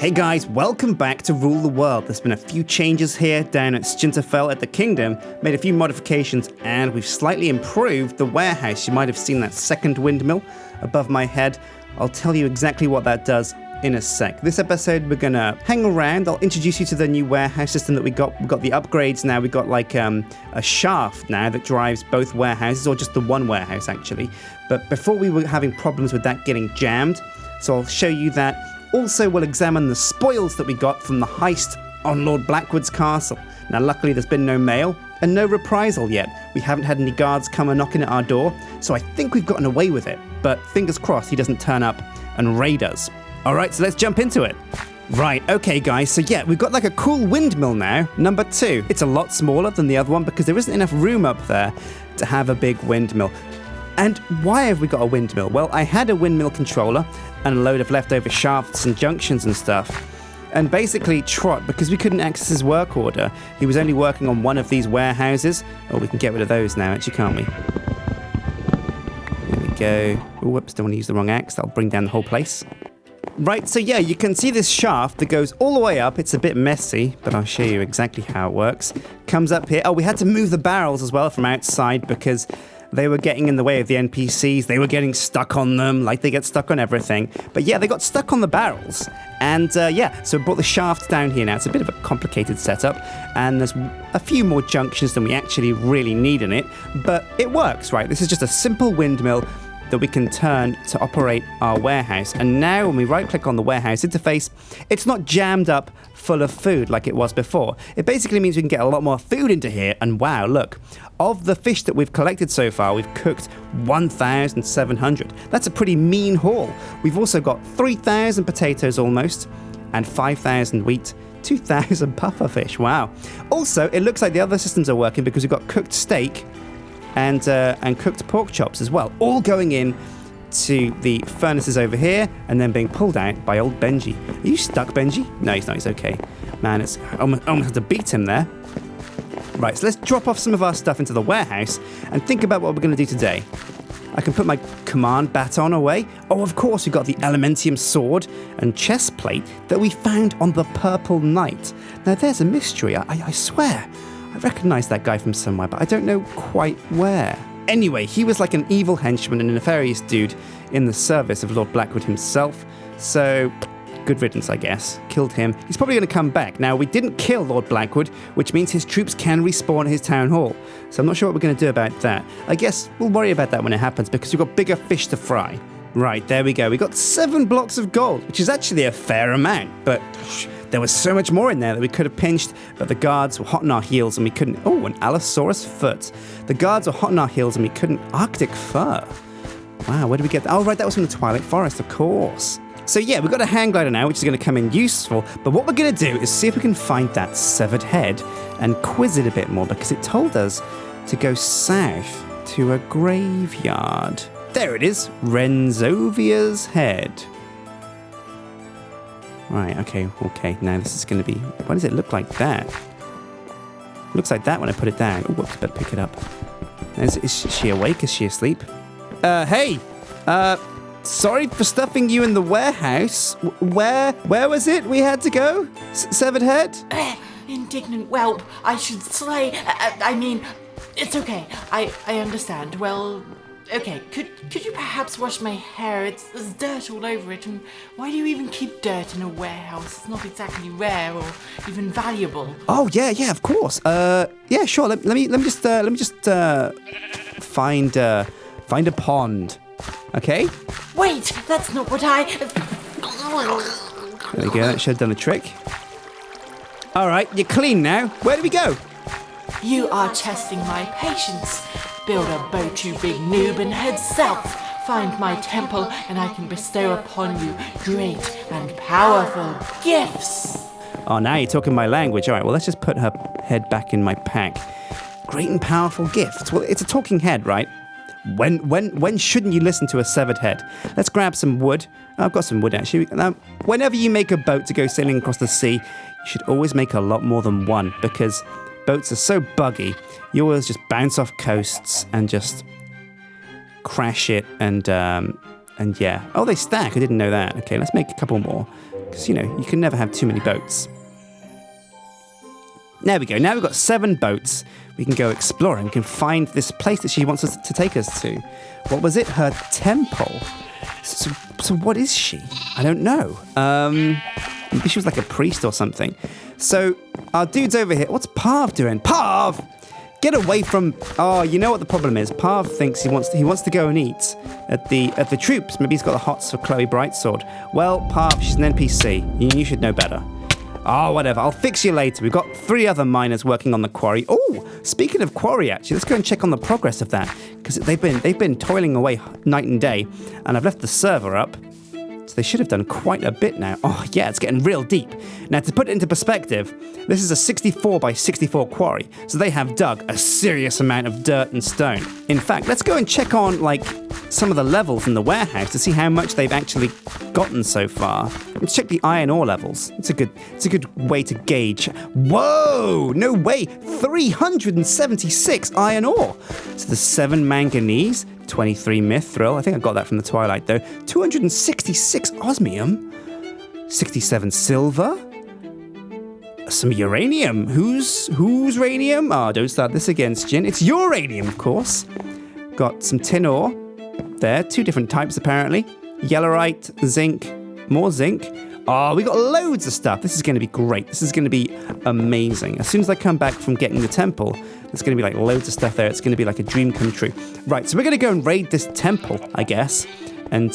Hey guys, welcome back to Rule the World. There's been a few changes here down at Stinterfell at the Kingdom, made a few modifications, and we've slightly improved the warehouse. You might have seen that second windmill above my head. I'll tell you exactly what that does in a sec. This episode, we're gonna hang around. I'll introduce you to the new warehouse system that we got. We've got the upgrades now. We've got like a shaft now that drives both warehouses, or just the one warehouse actually. But before we were having problems with that getting jammed, so I'll show you that. Also, we'll examine the spoils that we got from the heist on Lord Blackwood's castle. Now, luckily, there's been no mail and no reprisal yet. We haven't had any guards come and knocking at our door, so I think we've gotten away with it. But fingers crossed he doesn't turn up and raid us. All right, so let's jump into it. Right, okay, guys, so yeah, we've got like a cool windmill now, number 2. It's a lot smaller than the other one because there isn't enough room up there to have a big windmill. And why have we got a windmill? Well, I had a windmill controller and a load of leftover shafts and junctions and stuff. And basically, Trot, because we couldn't access his work order, he was only working on one of these warehouses. Oh, we can get rid of those now, actually, can't we? There we go. Oh, whoops, don't want to use the wrong axe. That'll bring down the whole place. Right, so yeah, you can see this shaft that goes all the way up. It's a bit messy, but I'll show you exactly how it works. Comes up here. Oh, we had to move the barrels as well from outside because they were getting in the way of the NPCs. They were getting stuck on them, like they get stuck on everything. But yeah, they got stuck on the barrels. And yeah, so we brought the shaft down here now. It's a bit of a complicated setup. And there's a few more junctions than we actually really need in it. But it works, right? This is just a simple windmill that we can turn to operate our warehouse. And now when we right-click on the warehouse interface, it's not jammed up full of food like it was before. It basically means we can get a lot more food into here. And wow, look, of the fish that we've collected so far, we've cooked 1,700. That's a pretty mean haul. We've also got 3,000 potatoes almost, and 5,000 wheat, 2,000 puffer fish. Wow. Also, it looks like the other systems are working because we've got cooked steak and cooked pork chops as well, all going in to the furnaces over here and then being pulled out by old Benji. Are you stuck, Benji? No, he's not. He's okay. Man, it's almost had to beat him there. Right, so let's drop off some of our stuff into the warehouse and think about what we're going to do today. I can put my command baton away. Oh, of course, we've got the Elementium sword and chest plate that we found on the Purple Knight. Now, there's a mystery, I swear. I recognise that guy from somewhere, but I don't know quite where. Anyway, he was like an evil henchman and a nefarious dude in the service of Lord Blackwood himself. So, good riddance, I guess. Killed him. He's probably going to come back. Now, we didn't kill Lord Blackwood, which means his troops can respawn at his town hall. So I'm not sure what we're going to do about that. I guess we'll worry about that when it happens because we've got bigger fish to fry. Right, there we go. We got 7 blocks of gold, which is actually a fair amount, but there was so much more in there that we could have pinched, but the guards were hot on our heels and we couldn't... Oh, an Allosaurus foot. The guards were hot on our heels and we couldn't... Arctic fur. Wow, where did we get that? Oh, right, that was from the Twilight Forest, of course. So yeah, we've got a hang glider now, which is going to come in useful, but what we're going to do is see if we can find that severed head and quiz it a bit more, because it told us to go south to a graveyard. There it is, Renzovia's head. Right, okay, now this is going to be... Why does it look like that? It looks like that when I put it down. Oh, whoops, better pick it up. Is she awake? Is she asleep? Hey! Sorry for stuffing you in the warehouse. Where was it we had to go? Severed head? Indignant whelp, I should slay. I mean, it's okay. I understand. Well... Okay, could you perhaps wash my hair? There's dirt all over it, and why do you even keep dirt in a warehouse? It's not exactly rare or even valuable. Oh yeah, of course. Yeah, sure. Let me just find a pond. Okay. Wait, that's not what I. There we go. That should have done the trick. All right, you're clean now. Where do we go? You are testing my patience. Build a boat, you big noob, and head south. Find my temple, and I can bestow upon you great and powerful gifts. Oh, now you're talking my language. All right, well, let's just put her head back in my pack. Great and powerful gifts. Well, it's a talking head, right? When shouldn't you listen to a severed head? Let's grab some wood. I've got some wood, actually. Now, whenever you make a boat to go sailing across the sea, you should always make a lot more than one, because boats are so buggy. You always just bounce off coasts and just crash it and yeah. Oh, they stack. I didn't know that. Okay, let's make a couple more. Because, you know, you can never have too many boats. There we go. Now we've got 7 boats. We can go exploring. We can find this place that she wants us to take us to. What was it? Her temple. So what is she? I don't know. Maybe she was like a priest or something. So our dude's over here. What's Parv doing? Parv! Get away from... Oh, you know what the problem is? Parv thinks he wants to go and eat at the troops. Maybe he's got the hots for Chloe Brightsword. Well, Parv, she's an NPC. You should know better. Oh, whatever. I'll fix you later. We've got 3 other miners working on the quarry. Oh, speaking of quarry, actually, let's go and check on the progress of that, because they've been toiling away night and day, and I've left the server up, so they should have done quite a bit now. Oh, yeah, it's getting real deep. Now, to put it into perspective, this is a 64 by 64 quarry, so they have dug a serious amount of dirt and stone. In fact, let's go and check on, like, some of the levels in the warehouse to see how much they've actually gotten so far. Let's check the iron ore levels. It's a good way to gauge. Whoa! No way! 376 iron ore! So there's 7 manganese, 23 mithril. I think I got that from the Twilight though. 266 osmium, 67 silver, some uranium. Who's uranium? Oh, don't start this again, Jin. It's uranium, of course. Got some tin ore. There, 2 different types apparently. Yellorite, zinc, more zinc. Oh, we got loads of stuff. This is going to be great. This is going to be amazing. As soon as I come back from getting the temple, there's going to be like loads of stuff there. It's going to be like a dream come true. Right, so we're going to go and raid this temple, I guess. And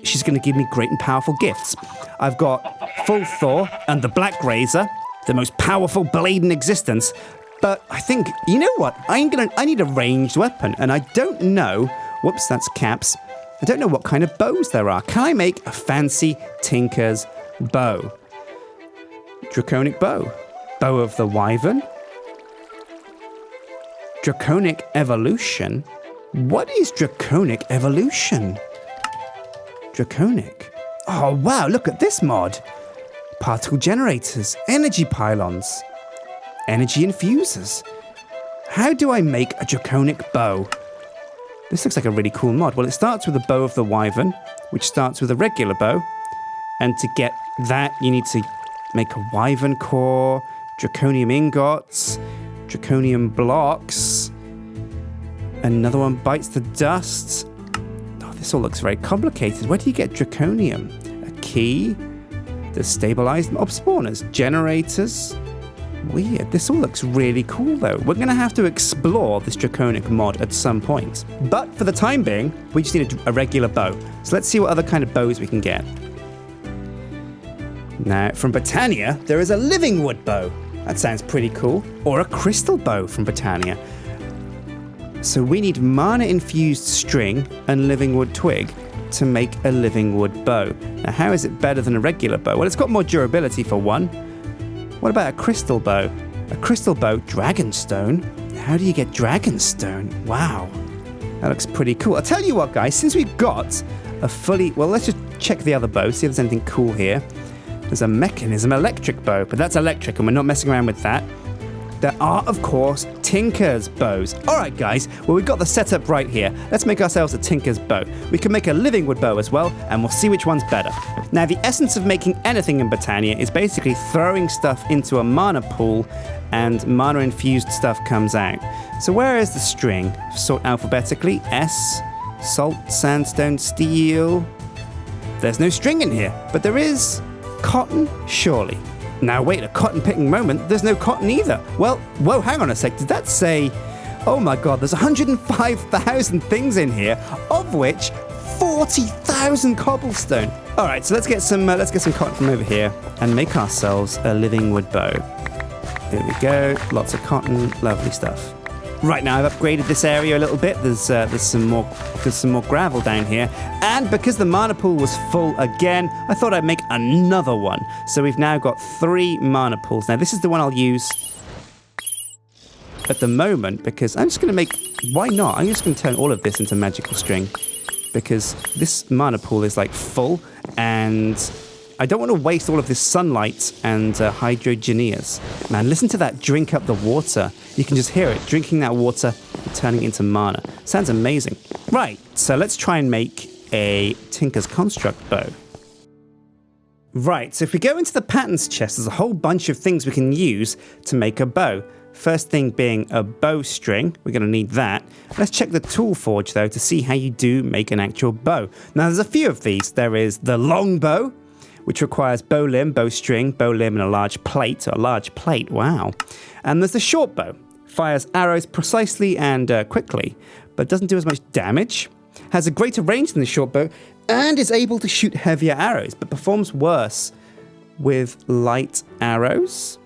she's going to give me great and powerful gifts. I've got Full Thor and the Black Razor, the most powerful blade in existence. But I think, you know what? I need a ranged weapon, and I don't know. Whoops, that's caps. I don't know what kind of bows there are. Can I make a fancy tinker's bow? Draconic bow. Bow of the Wyvern. Draconic evolution. What is draconic evolution? Draconic. Oh, wow, look at this mod. Particle generators, energy pylons, energy infusers. How do I make a draconic bow? This looks like a really cool mod. Well, it starts with a bow of the Wyvern, which starts with a regular bow. And to get that, you need to make a Wyvern core, draconium ingots, draconium blocks. Another one bites the dust. Oh, this all looks very complicated. Where do you get draconium? A key, the stabilized mob spawners, generators. Weird. This all looks really cool, though. We're going to have to explore this draconic mod at some point. But for the time being, we just need a regular bow. So let's see what other kind of bows we can get. Now, from Britannia, there is a living wood bow. That sounds pretty cool. Or a crystal bow from Britannia. So we need mana-infused string and living wood twig to make a living wood bow. Now, how is it better than a regular bow? Well, it's got more durability for one. What about a crystal bow? A crystal bow, dragonstone? How do you get dragonstone? Wow. That looks pretty cool. I'll tell you what, guys, since we've got a fully... Well, let's just check the other bow, see if there's anything cool here. There's a mechanism electric bow, but that's electric and we're not messing around with that. There are, of course, Tinker's bows. All right, guys, well, we've got the setup right here. Let's make ourselves a Tinker's bow. We can make a living wood bow as well, and we'll see which one's better. Now, the essence of making anything in Britannia is basically throwing stuff into a mana pool, and mana-infused stuff comes out. So where is the string? Sort alphabetically. S, salt, sandstone, steel. There's no string in here, but there is cotton, surely. Now wait, a cotton picking moment, there's no cotton either. Well, whoa, hang on a sec, did that say... Oh my god, there's 105,000 things in here, of which 40,000 cobblestone. Alright, so let's get some cotton from over here and make ourselves a living wood bow. Here we go, lots of cotton, lovely stuff. Right now, I've upgraded this area a little bit. There's some more gravel down here, and because the mana pool was full again, I thought I'd make another one. So we've now got 3 mana pools. Now this is the one I'll use at the moment because I'm just going to make. Why not? I'm just going to turn all of this into magical string because this mana pool is like full, and I don't want to waste all of this sunlight and hydrogeneers. Man, listen to that drink up the water. You can just hear it, drinking that water and turning it into mana. Sounds amazing. Right, so let's try and make a Tinker's Construct bow. Right, so if we go into the patterns chest, there's a whole bunch of things we can use to make a bow. First thing being a bowstring. We're going to need that. Let's check the tool forge, though, to see how you do make an actual bow. Now, there's a few of these. There is the Longbow, which requires bow limb, bowstring, bow limb, and a large plate. A large plate, wow. And there's the short bow. Fires arrows precisely and quickly, but doesn't do as much damage. Has a greater range than the short bow, and is able to shoot heavier arrows, but performs worse with light arrows.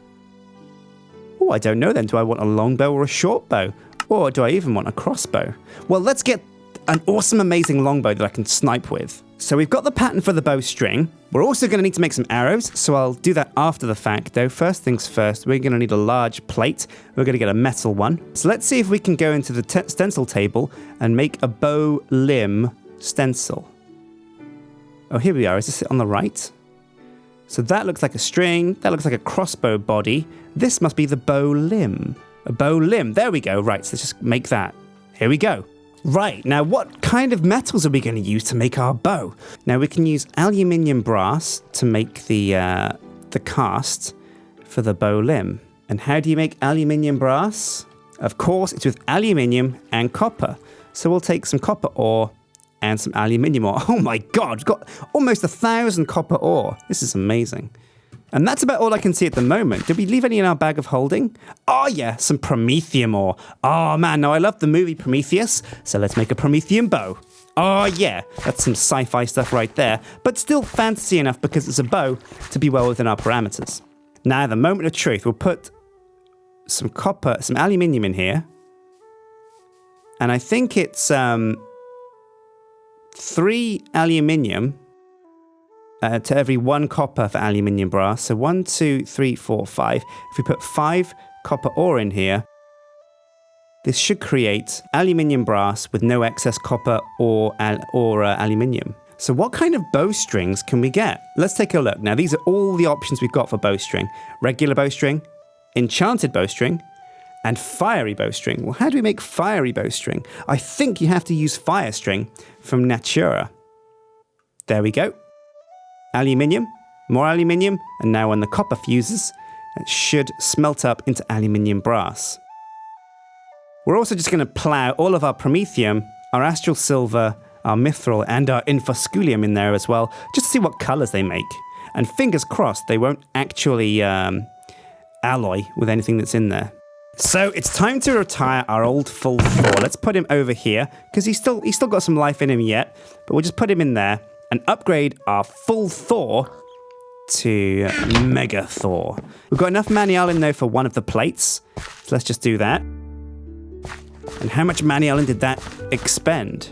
Oh, I don't know then. Do I want a longbow or a short bow? Or do I even want a crossbow? Well, let's get an awesome, amazing longbow that I can snipe with. So we've got the pattern for the bowstring. We're also going to need to make some arrows, so I'll do that after the fact, though. First things first, we're going to need a large plate. We're going to get a metal one. So let's see if we can go into the stencil table and make a bow limb stencil. Oh, here we are. Is this it on the right? So that looks like a string. That looks like a crossbow body. This must be the bow limb. A bow limb. There we go. Right, so let's just make that. Here we go. Right, now what kind of metals are we going to use to make our bow? Now we can use aluminium brass to make the cast for the bow limb. And how do you make aluminium brass? Of course, it's with aluminium and copper. So we'll take some copper ore and some aluminium ore. Oh my god, we've got almost 1,000 copper ore. This is amazing. And that's about all I can see at the moment. Did we leave any in our bag of holding? Oh yeah, some promethium ore. Oh man, now I love the movie Prometheus, so let's make a promethium bow. Oh yeah, that's some sci-fi stuff right there, but still fantasy enough because it's a bow to be well within our parameters. Now, the moment of truth, we'll put some copper, some aluminium in here. And I think it's 3 aluminium to every 1 copper for aluminium brass. So 1, 2, 3, 4, 5. If we put 5 copper ore in here, this should create aluminium brass with no excess copper or aluminium. So what kind of bowstrings can we get? Let's take a look. Now, these are all the options we've got for bowstring. Regular bowstring, enchanted bowstring, and fiery bowstring. Well, how do we make fiery bowstring? I think you have to use fire string from Natura. There we go. Aluminium, more aluminium, and now when the copper fuses, it should smelt up into aluminium brass. We're also just going to plow all of our promethium, our astral silver, our mithril, and our infosculium in there as well, just to see what colors they make. And fingers crossed they won't actually alloy with anything that's in there. So it's time to retire our old full Thor. Let's put him over here, because he's still got some life in him yet, but we'll just put him in there and upgrade our full Thor to Mega Thor. We've got enough Manialin, though, for one of the plates. So let's just do that. And how much Manialin did that expend?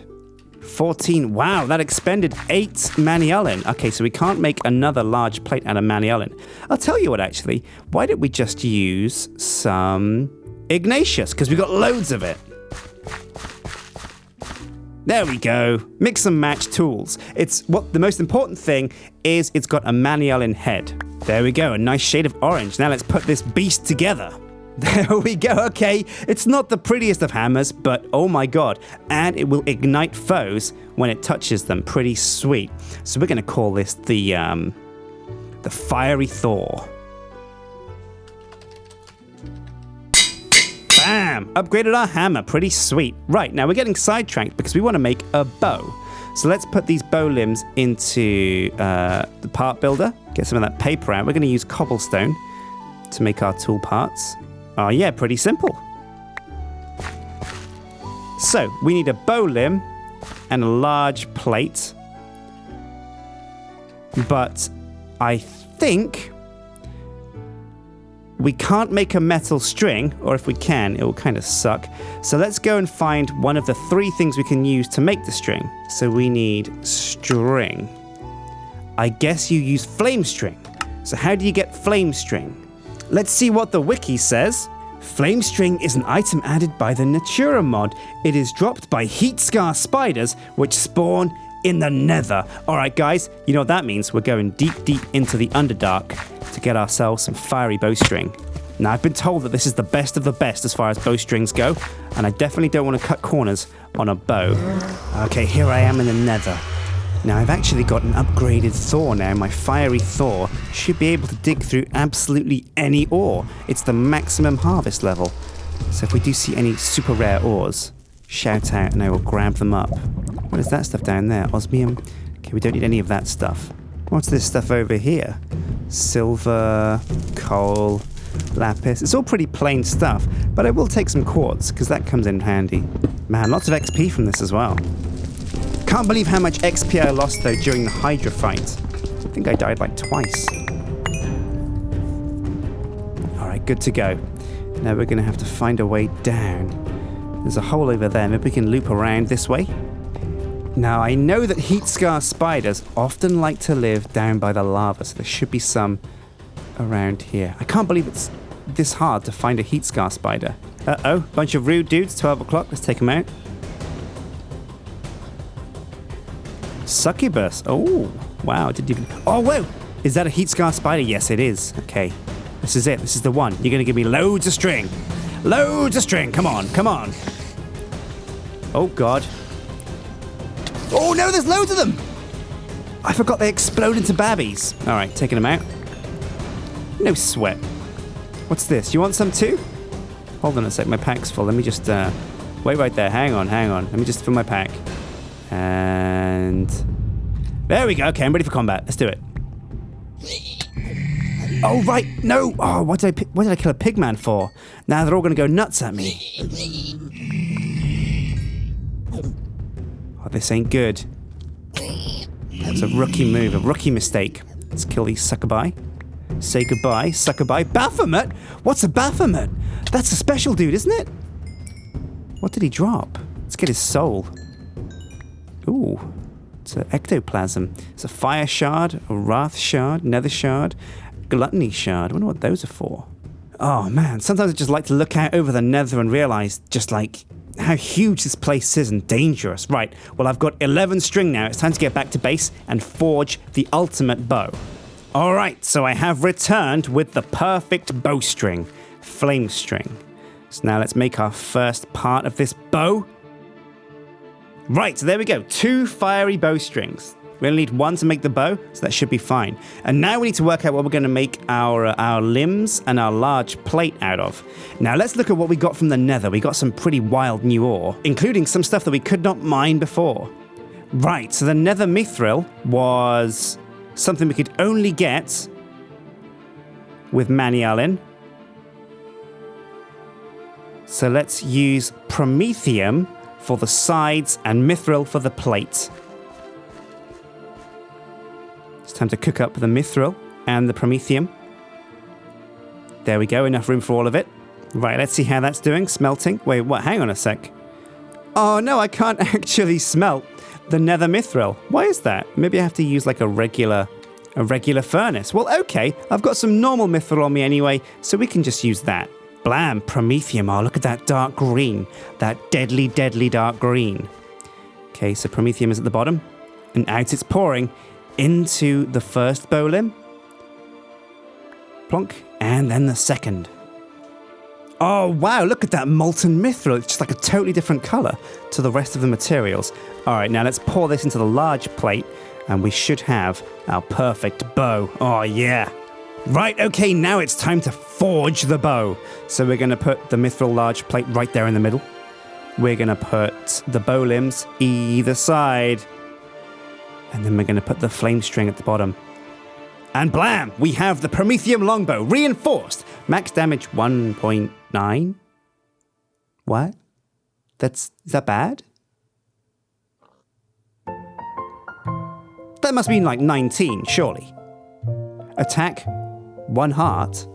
14. Wow, that expended 8 Manialin. Okay, so we can't make another large plate out of Manialin. I'll tell you what, actually. Why don't we just use some Ignatius? Because we've got loads of it. There we go. Mix and match tools. The most important thing is it's got a Manialin head. There we go, a nice shade of orange. Now let's put this beast together. There we go. Okay, it's not the prettiest of hammers, but oh my god. And it will ignite foes when it touches them. Pretty sweet. So we're going to call this the Fiery Thor. Bam! Upgraded our hammer. Pretty sweet. Right, now we're getting sidetracked because we want to make a bow. So let's put these bow limbs into the part builder. Get some of that paper out. We're going to use cobblestone to make our tool parts. Oh yeah, pretty simple. So we need a bow limb and a large plate. But I think we can't make a metal string, or if we can, it will kind of suck. So let's go and find one of the 3 things we can use to make the string. So we need string. I guess you use flame string. So how do you get flame string? Let's see what the wiki says. Flame string is an item added by the Natura mod. It is dropped by heat scar spiders, which spawn in the nether. All right, guys, you know what that means. We're going deep, deep into the Underdark to get ourselves some fiery bowstring. Now, I've been told that this is the best of the best as far as bowstrings go, and I definitely don't want to cut corners on a bow. Okay, here I am in the nether. Now, I've actually got an upgraded Thor now. My fiery Thor should be able to dig through absolutely any ore. It's the maximum harvest level. So if we do see any super rare ores, shout out and I will grab them up. What is that stuff down there? Osmium? Okay, we don't need any of that stuff. What's this stuff over here? Silver, coal, lapis. It's all pretty plain stuff, but I will take some quartz because that comes in handy. Man, lots of XP from this as well. Can't believe how much XP I lost though during the Hydra fight. I think I died like twice. Alright, good to go. Now we're going to have to find a way down. There's a hole over there. Maybe we can loop around this way. Now, I know that heat scar spiders often like to live down by the lava, so there should be some around here. I can't believe it's this hard to find a heat scar spider. Uh-oh, bunch of rude dudes, 12 o'clock. Let's take them out. Succubus. Oh, wow. Did you... Oh, whoa. Is that a heat scar spider? Yes, it is. Okay. This is it. This is the one. You're going to give me loads of string. Loads of string. Come on. Come on. Oh, God. Oh, no, there's loads of them. I forgot they explode into babbies. All right, taking them out. No sweat. What's this? You want some too? Hold on a sec. My pack's full. Let me just... wait right there. Hang on. Let me just fill my pack. And... there we go. Okay, I'm ready for combat. Let's do it. Oh, right. No. Oh, what did I kill a pigman for? Now they're all going to go nuts at me. Oh, this ain't good. That's a rookie move, a rookie mistake. Let's kill these succubi. Say goodbye, succubi. Baphomet? What's a Baphomet? That's a special dude, isn't it? What did he drop? Let's get his soul. Ooh, it's an ectoplasm. It's a fire shard, a wrath shard, nether shard, gluttony shard. I wonder what those are for. Oh man, sometimes I just like to look out over the nether and realize just like how huge this place is and dangerous. Right, well I've got 11 string now. It's time to get back to base and forge the ultimate bow. Alright, so I have returned with the perfect bowstring, flame string. So now let's make our first part of this bow. Right, so there we go, 2 fiery bowstrings. We only need 1 to make the bow, so that should be fine. And now we need to work out what we're going to make our limbs and our large plate out of. Now let's look at what we got from the nether. We got some pretty wild new ore, including some stuff that we could not mine before. Right, so the nether mithril was something we could only get with Manialin. So let's use promethium for the sides and mithril for the plate. It's time to cook up the mithril and the promethium. There we go, enough room for all of it. Right, let's see how that's doing. Smelting. Wait, what? Hang on a sec. Oh no, I can't actually smelt the nether mithril. Why is that? Maybe I have to use like a regular furnace. Well, okay, I've got some normal mithril on me anyway, so we can just use that. Blam, promethium. Oh, look at that dark green. That deadly, deadly dark green. Okay, so promethium is at the bottom, and out it's pouring into the first bow limb. Plonk, and then the second. Oh, wow, look at that molten mithril. It's just like a totally different color to the rest of the materials. All right, now let's pour this into the large plate, and we should have our perfect bow. Oh, yeah. Right, okay, now it's time to forge the bow. So we're going to put the mithril large plate right there in the middle. We're going to put the bow limbs either side. And then we're going to put the flame string at the bottom. And blam! We have the Promethium Longbow reinforced. Max damage 1.9. What? Is that bad? That must mean like 19, surely. Attack, 1 heart.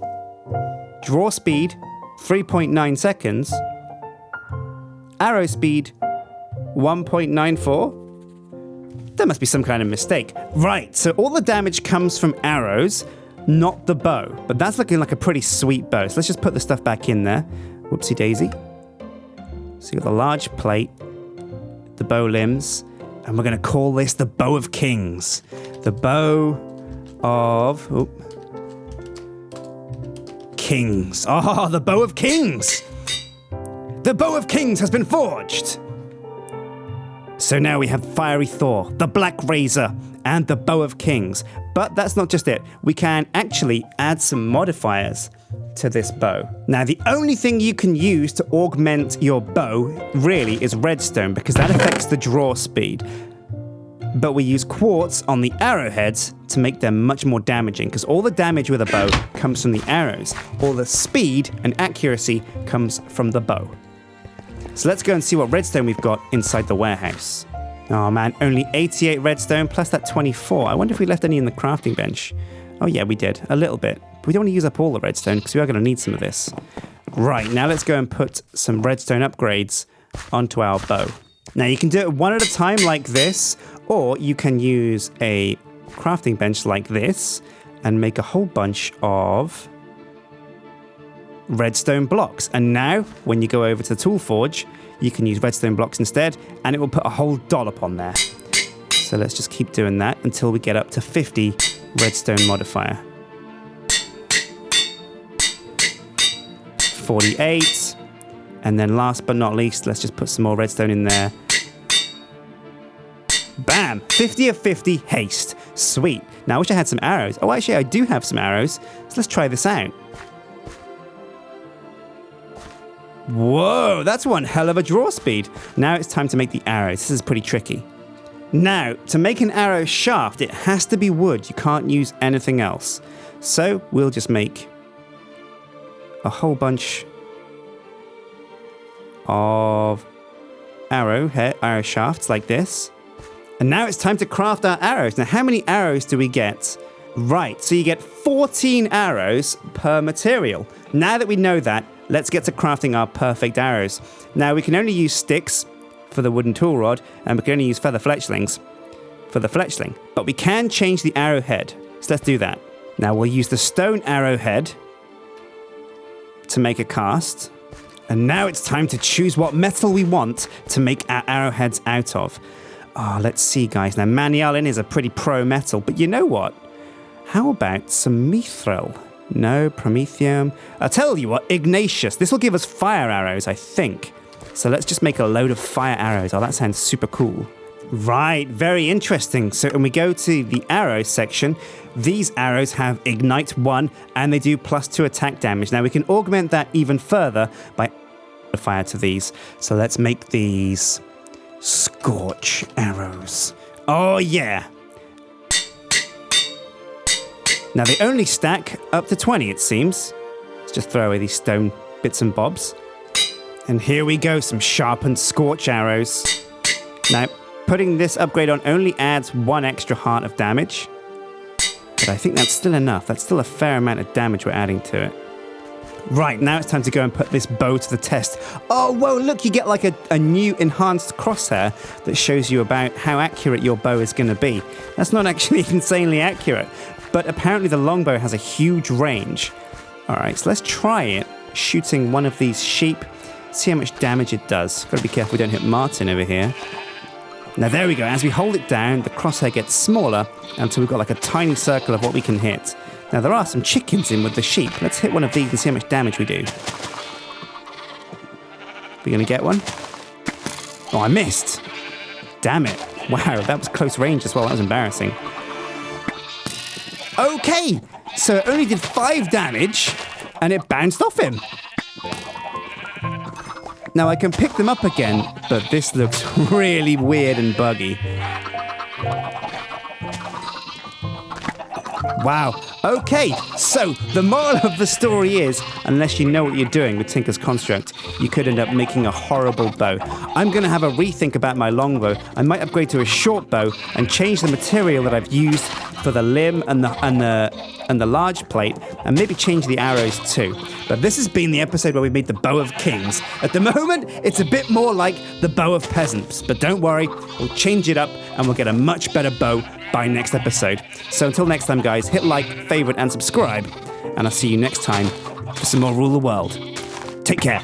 Draw speed, 3.9 seconds. Arrow speed, 1.94. There must be some kind of mistake. Right, so all the damage comes from arrows, not the bow. But that's looking like a pretty sweet bow. So let's just put the stuff back in there. Whoopsie daisy. So you got the large plate, the bow limbs, and we're going to call this the Bow of Kings. The Bow of... Kings. Oh, the Bow of Kings! The Bow of Kings has been forged! So now we have Fiery Thor, the Black Razor, and the Bow of Kings. But that's not just it. We can actually add some modifiers to this bow. Now, the only thing you can use to augment your bow really is redstone, because that affects the draw speed. But we use quartz on the arrowheads to make them much more damaging, because all the damage with a bow comes from the arrows. All the speed and accuracy comes from the bow. So let's go and see what redstone we've got inside the warehouse. Oh man, only 88 redstone plus that 24. I wonder if we left any in the crafting bench. Oh yeah, we did, a little bit. But we don't want to use up all the redstone because we are going to need some of this. Right, now let's go and put some redstone upgrades onto our bow. Now you can do it one at a time like this, or you can use a crafting bench like this and make a whole bunch of redstone blocks. And now, when you go over to the tool forge, you can use redstone blocks instead, and it will put a whole dollop on there. So let's just keep doing that until we get up to 50 redstone modifier. 48. And then last but not least, let's just put some more redstone in there. Bam! 50 of 50 haste. Sweet. Now I wish I had some arrows. Oh, actually I do have some arrows. So let's try this out. Whoa, that's one hell of a draw speed. Now it's time to make the arrows. This is pretty tricky. Now, to make an arrow shaft, it has to be wood. You can't use anything else. So we'll just make a whole bunch of arrow shafts like this. And now it's time to craft our arrows. Now, how many arrows do we get? Right, so you get 14 arrows per material. Now that we know that, let's get to crafting our perfect arrows. Now, we can only use sticks for the wooden tool rod, and we can only use feather fletchlings for the fletchling. But we can change the arrowhead, so let's do that. Now, we'll use the stone arrowhead to make a cast. And now it's time to choose what metal we want to make our arrowheads out of. Oh, let's see, guys. Now, Manialin is a pretty pro metal, but you know what? How about some mithril? No, promethium. I'll tell you what, Ignatius. This will give us fire arrows, I think. So let's just make a load of fire arrows. Oh, that sounds super cool. Right, very interesting. So when we go to the arrows section, these arrows have Ignite 1 and they do +2 attack damage. Now we can augment that even further by modifier to these. So let's make these Scorch Arrows. Oh yeah. Now they only stack up to 20, it seems. Let's just throw away these stone bits and bobs. And here we go, some sharpened Scorch Arrows. Now, putting this upgrade on only adds 1 extra heart of damage. But I think that's still enough. That's still a fair amount of damage we're adding to it. Right, now it's time to go and put this bow to the test. Oh, whoa, look, you get like a new enhanced crosshair that shows you about how accurate your bow is going to be. That's not actually insanely accurate, but apparently the longbow has a huge range. All right, so let's try it, shooting one of these sheep, see how much damage it does. Got to be careful we don't hit Martin over here. Now there we go, as we hold it down, the crosshair gets smaller until we've got like a tiny circle of what we can hit. Now there are some chickens in with the sheep. Let's hit one of these and see how much damage we do. We gonna get one? Oh, I missed. Damn it. Wow, that was close range as well. That was embarrassing. Okay, so it only did 5 damage and it bounced off him. Now I can pick them up again, but this looks really weird and buggy. Wow. Okay, so the moral of the story is, unless you know what you're doing with Tinker's Construct, you could end up making a horrible bow. I'm going to have a rethink about my longbow. I might upgrade to a short bow and change the material that I've used for the limb and the large plate, and maybe change the arrows too. But this has been the episode where we made the Bow of Kings. At the moment, it's a bit more like the Bow of Peasants, but don't worry, we'll change it up and we'll get a much better bow by next episode. So until next time, guys, hit like, favorite, and subscribe, and I'll see you next time for some more Rule the World. Take care.